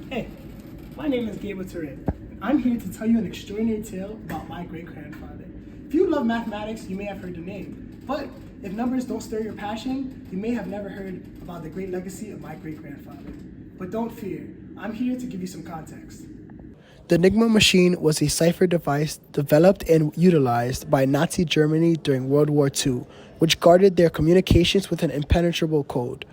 Hey, my name is Gabriel Turing. I'm here to tell you an extraordinary tale about my great-grandfather. If you love mathematics, you may have heard the name. But if numbers don't stir your passion, you may have never heard about the great legacy of my great-grandfather. But don't fear, I'm here to give you some context. The Enigma machine was a cipher device developed and utilized by Nazi Germany during World War II, which guarded their communications with an impenetrable code.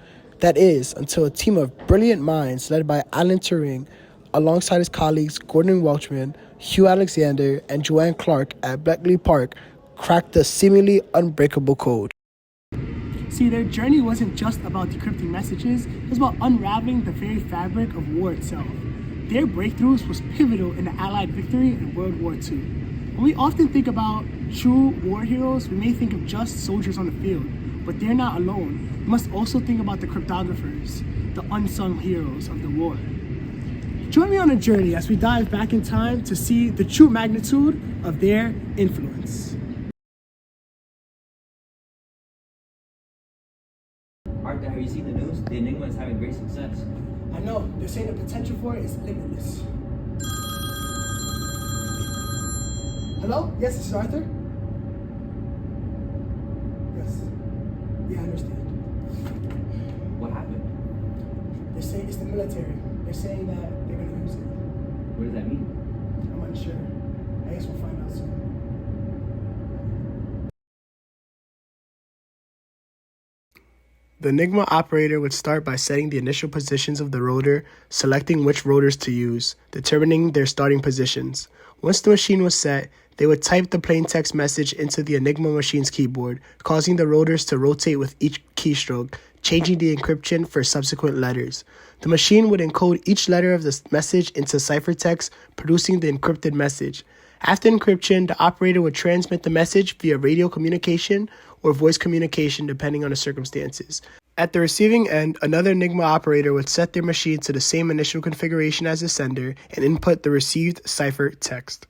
That is, until a team of brilliant minds led by Alan Turing, alongside his colleagues Gordon Welchman, Hugh Alexander, and Joanne Clark at Bletchley Park, cracked the seemingly unbreakable code. See, their journey wasn't just about decrypting messages, it was about unraveling the very fabric of war itself. Their breakthroughs was pivotal in the Allied victory in World War II. When we often think about true war heroes, we may think of just soldiers on the field, but they're not alone. We must also think about the cryptographers, the unsung heroes of the war. Join me on a journey as we dive back in time to see the true magnitude of their influence. Arthur, have you seen the news? The Enigma is having great success. I know, they're saying the potential for it is limitless. Hello? Yes, this is Arthur? Yes. Yeah, I understand. What happened? They're saying it's the military. They're saying that they're going to use it. What does that mean? I'm unsure. I guess we'll find out soon. The Enigma operator would start by setting the initial positions of the rotor, selecting which rotors to use, determining their starting positions. Once the machine was set, they would type the plain text message into the Enigma machine's keyboard, causing the rotors to rotate with each keystroke, changing the encryption for subsequent letters. The machine would encode each letter of the message into ciphertext, producing the encrypted message. After encryption, the operator would transmit the message via radio communication or voice communication depending on the circumstances. At the receiving end, another Enigma operator would set their machine to the same initial configuration as the sender and input the received cipher text.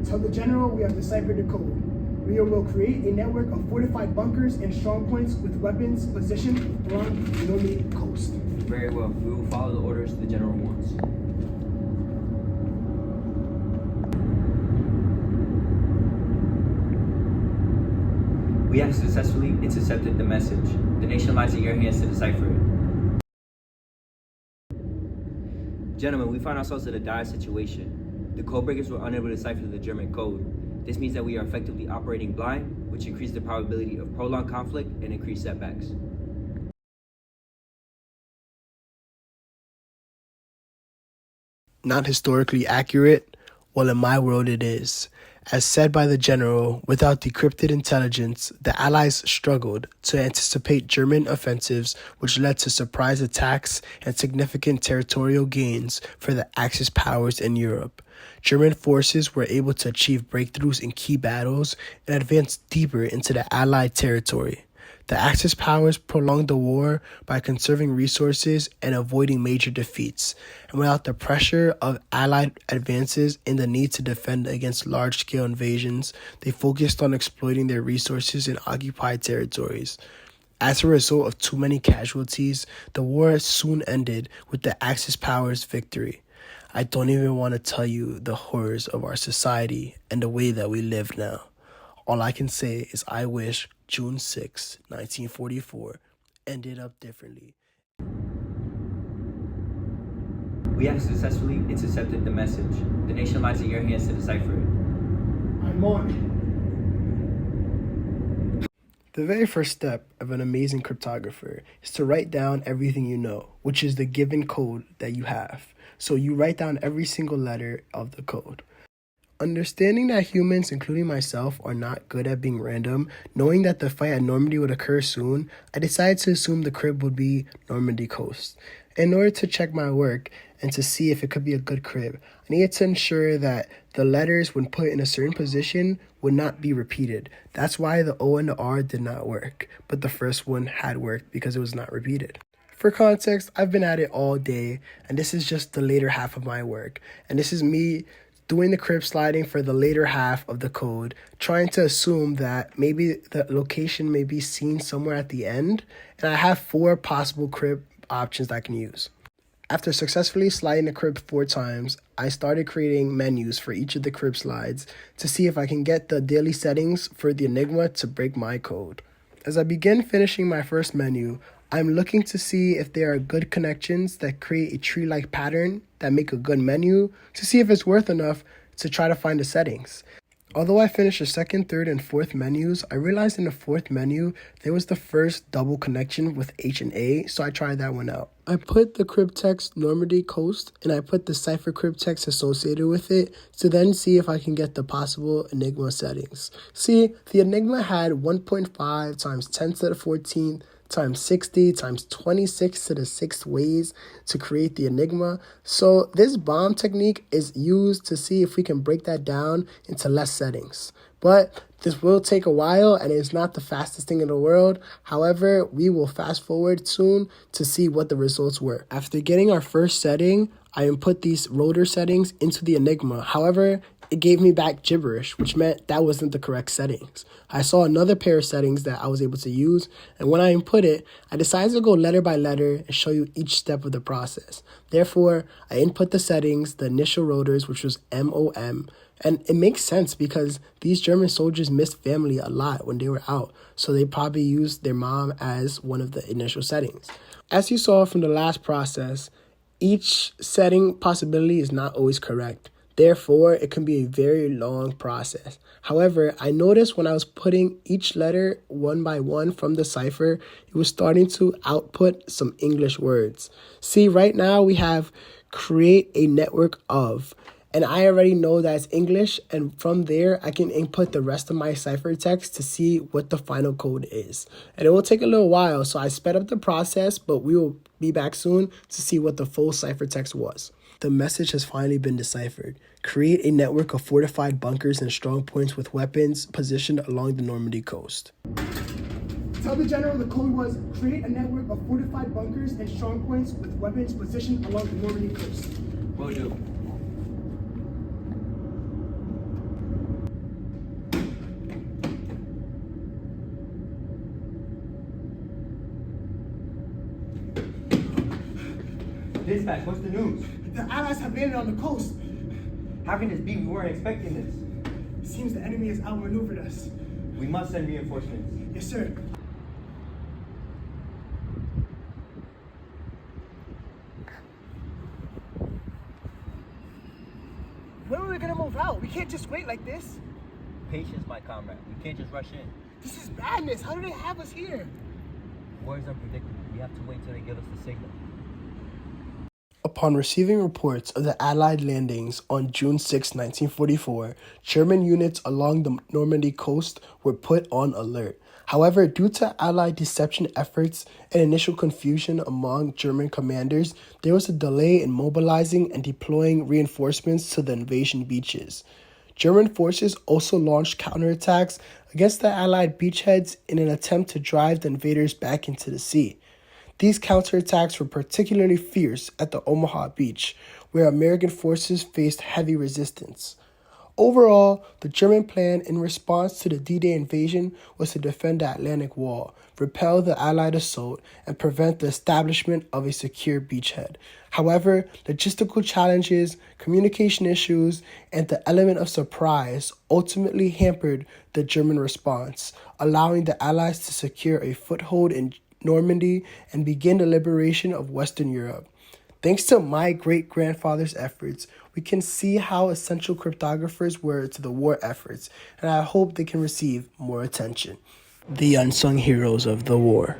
Tell the general we have deciphered the code. We will create a network of fortified bunkers and strong points with weapons positioned along the Normandy coast. Very well. We will follow the orders the general wants. We have successfully intercepted the message. The nation lies in your hands to decipher it. Gentlemen, we find ourselves in a dire situation. The codebreakers were unable to decipher the German code. This means that we are effectively operating blind, which increases the probability of prolonged conflict and increased setbacks. Not historically accurate? Well, in my world it is. As said by the general, without decrypted intelligence, the Allies struggled to anticipate German offensives, which led to surprise attacks and significant territorial gains for the Axis powers in Europe. German forces were able to achieve breakthroughs in key battles and advance deeper into the Allied territory. The Axis powers prolonged the war by conserving resources and avoiding major defeats, and without the pressure of Allied advances and the need to defend against large-scale invasions, they focused on exploiting their resources in occupied territories. As a result of too many casualties, the war soon ended with the Axis powers' victory. I don't even want to tell you the horrors of our society and the way that we live now. All I can say is I wish June 6, 1944 ended up differently. We have successfully intercepted the message. The nation lies in your hands to decipher it. I'm on. The very first step of an amazing cryptographer is to write down everything you know, which is the given code that you have. So you write down every single letter of the code. Understanding that humans, including myself, are not good at being random, knowing that the fight at Normandy would occur soon, I decided to assume the crib would be Normandy coast. In order to check my work and to see if it could be a good crib, I needed to ensure that the letters, when put in a certain position, would not be repeated. That's why the O and the R did not work, but the first one had worked because it was not repeated. For context, I've been at it all day, and this is just the later half of my work, and this is me doing the crib sliding for the later half of the code, trying to assume that maybe the location may be seen somewhere at the end, and I have 4 possible crib options that I can use. After successfully sliding the crib 4 times, I started creating menus for each of the crib slides to see if I can get the daily settings for the Enigma to break my code. As I begin finishing my first menu, I'm looking to see if there are good connections that create a tree-like pattern that make a good menu to see if it's worth enough to try to find the settings. Although I finished the second, third, and fourth menus, I realized in the fourth menu, there was the first double connection with H and A, so I tried that one out. I put the crypttext Normandy Coast, and I put the cipher crypttext associated with it to then see if I can get the possible Enigma settings. See, the Enigma had 1.5 times 10 to the 14th times 60 times 26 to the 6th ways to create the Enigma. So this bomb technique is used to see if we can break that down into less settings. But this will take a while and it's not the fastest thing in the world. However, we will fast forward soon to see what the results were. After getting our first setting, I input these rotor settings into the Enigma. However, it gave me back gibberish, which meant that wasn't the correct settings. I saw another pair of settings that I was able to use, and when I input it, I decided to go letter by letter and show you each step of the process. Therefore, I input the settings, the initial rotors, which was MOM, and it makes sense because these German soldiers missed family a lot when they were out, so they probably used their mom as one of the initial settings. As you saw from the last process, each setting possibility is not always correct. Therefore, it can be a very long process. However, I noticed when I was putting each letter one by one from the cipher, it was starting to output some English words. See, right now we have create a network of, and I already know that it's English, and from there, I can input the rest of my ciphertext to see what the final code is. And it will take a little while, so I sped up the process, but we will be back soon to see what the full ciphertext was. The message has finally been deciphered. Create a network of fortified bunkers and strong points with weapons positioned along the Normandy coast. Tell the general the code was create a network of fortified bunkers and strong points with weapons positioned along the Normandy coast. Bojito. Dispatch, what's the news? The Allies have landed on the coast. How can this be? We weren't expecting this. It seems the enemy has outmaneuvered us. We must send reinforcements. Yes, sir. When are we gonna move out? We can't just wait like this. Patience, my comrade. We can't just rush in. This is madness. How do they have us here? War is unpredictable. We have to wait till they give us the signal. Upon receiving reports of the Allied landings on June 6, 1944, German units along the Normandy coast were put on alert. However, due to Allied deception efforts and initial confusion among German commanders, there was a delay in mobilizing and deploying reinforcements to the invasion beaches. German forces also launched counterattacks against the Allied beachheads in an attempt to drive the invaders back into the sea. These counterattacks were particularly fierce at the Omaha beach, where American forces faced heavy resistance. Overall, the German plan in response to the D-Day invasion was to defend the Atlantic Wall, repel the Allied assault, and prevent the establishment of a secure beachhead. However, logistical challenges, communication issues, and the element of surprise ultimately hampered the German response, allowing the Allies to secure a foothold in Normandy and begin the liberation of Western Europe. Thanks to my great-grandfather's efforts, we can see how essential cryptographers were to the war efforts, and I hope they can receive more attention. The unsung heroes of the war.